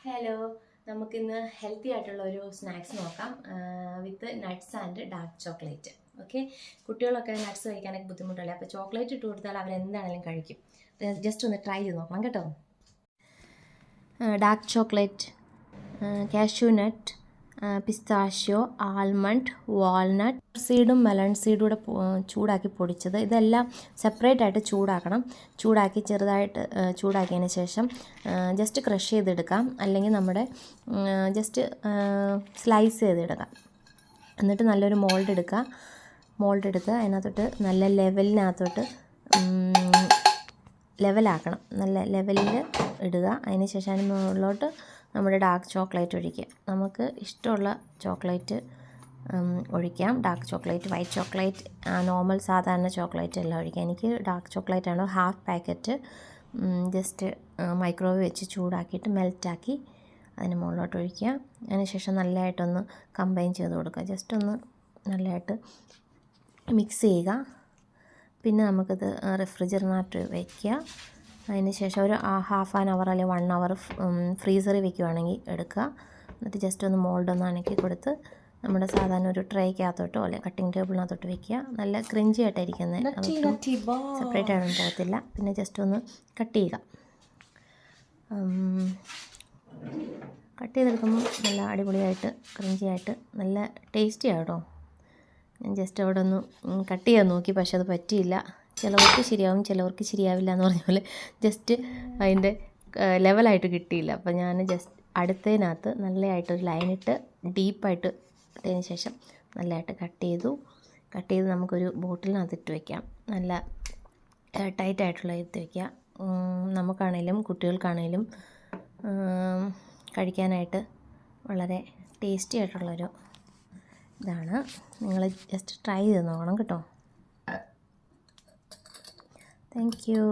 Hello, നമുക്കിന്ന് healthy ആയിട്ടുള്ള ഒരു സ്നാക്സ് നോക്കാം with nuts and dark chocolate. Okay, കുട്ടികളൊക്കെ നട്ട്സ് കഴിക്കാനൊക്കെ ബുദ്ധിമുട്ടല്ലേ, അപ്പോൾ ചോക്ലേറ്റ് ഇട്ട് കൊടുത്താൽ അവരെന്താണെങ്കിലും കഴിക്കും. ജസ്റ്റ് ഒന്ന് ട്രൈ ചെയ്ത് നോക്കണം കേട്ടോ. Dark chocolate, cashew nut, pistachio, almond, walnut, സീഡും മെലൺ സീഡും കൂടെ ചൂടാക്കി പൊടിച്ചത്. ഇതെല്ലാം സെപ്പറേറ്റ് ആയിട്ട് ചൂടാക്കണം. ചൂടാക്കി ചെറുതായിട്ട് ചൂടാക്കിയതിന് ശേഷം ജസ്റ്റ് ക്രഷ് ചെയ്തെടുക്കാം, അല്ലെങ്കിൽ നമ്മുടെ ജസ്റ്റ് സ്ലൈസ് ചെയ്തെടുക്കാം. എന്നിട്ട് നല്ലൊരു മോൾഡ് എടുത്ത് അതിനകത്തോട്ട് നല്ല ലെവലാക്കണം. നല്ല ലെവലിൽ ഇടുക. അതിന് ശേഷം അതിന് മുകളിലോട്ട് നമ്മുടെ ഡാർക്ക് ചോക്ലേറ്റ് ഒഴിക്കുക. നമുക്ക് ഇഷ്ടമുള്ള ചോക്ലേറ്റ് ഒഴിക്കാം. Dark chocolate, white chocolate, normal സാധാരണ ചോക്ലേറ്റ് എല്ലാം ഒഴിക്കാം. എനിക്ക് ഡാർക്ക് ചോക്ലേറ്റ് ആണ്. ഹാഫ് പാക്കറ്റ് ജസ്റ്റ് മൈക്രോവേവ് വെച്ച് ചൂടാക്കിയിട്ട് മെൽറ്റാക്കി അതിന് മുകളിലോട്ട് ഒഴിക്കുക. അതിന് ശേഷം നല്ലതായിട്ടൊന്ന് കമ്പൈൻ ചെയ്ത് കൊടുക്കുക. ജസ്റ്റ് ഒന്ന് നല്ലതായിട്ട് മിക്സ് ചെയ്യുക. പിന്നെ നമുക്കിത് റെഫ്രിജറേറ്ററിനകത്ത് വയ്ക്കുക. അതിന് ശേഷം ഒരു ഹാഫ് ആൻ അവർ അല്ലെങ്കിൽ 1 അവർ ഫ്രീസറിൽ വെക്കുകയാണെങ്കിൽ എടുക്കുക. എന്നിട്ട് ജസ്റ്റ് ഒന്ന് മോൾഡൊന്ന് അനക്കി കൊടുത്ത് നമ്മുടെ സാധാരണ ഒരു ട്രേക്കകത്തോട്ടോ അല്ലെങ്കിൽ കട്ടിങ് ടേബിളിനകത്തോട്ട് വെക്കുക. നല്ല ക്രിഞ്ചി ആയിട്ടായിരിക്കുന്നത്, സെപ്പറേറ്റ് ആയിട്ടൊന്നും പോകത്തില്ല. പിന്നെ ജസ്റ്റ് ഒന്ന് കട്ട് ചെയ്യുക. കട്ട് ചെയ്തെടുക്കുമ്പോൾ നല്ല അടിപൊളിയായിട്ട് ക്രിഞ്ചി ആയിട്ട് നല്ല ടേസ്റ്റി ആട്ടോ. ഞാൻ ജസ്റ്റ് അവിടെ ഒന്ന് കട്ട് ചെയ്യാൻ നോക്കി, പക്ഷെ അത് പറ്റിയില്ല. ചിലവർക്ക് ശരിയാവും, ചിലവർക്ക് ശരിയാവില്ല എന്ന് പറഞ്ഞ പോലെ ജസ്റ്റ് അതിൻ്റെ ലെവലായിട്ട് കിട്ടിയില്ല. അപ്പോൾ ഞാൻ ജസ്റ്റ് അടുത്തതിനകത്ത് നല്ലതായിട്ടൊരു ലൈനിട്ട് ഡീപ്പായിട്ട് ഇട്ടതിന് ശേഷം നല്ലതായിട്ട് കട്ട് ചെയ്ത് നമുക്കൊരു ബോട്ടിലിനകത്ത് ഇട്ട് വയ്ക്കാം. നല്ല ടൈറ്റായിട്ടുള്ള ഇട്ട് വയ്ക്കുക. നമുക്കാണേലും കുട്ടികൾക്കാണേലും കഴിക്കാനായിട്ട് വളരെ ടേസ്റ്റി ആയിട്ടുള്ളൊരു ഇതാണ്. നിങ്ങൾ ജസ്റ്റ് ട്രൈ ചെയ്ത് നോക്കണം കേട്ടോ. Thank you.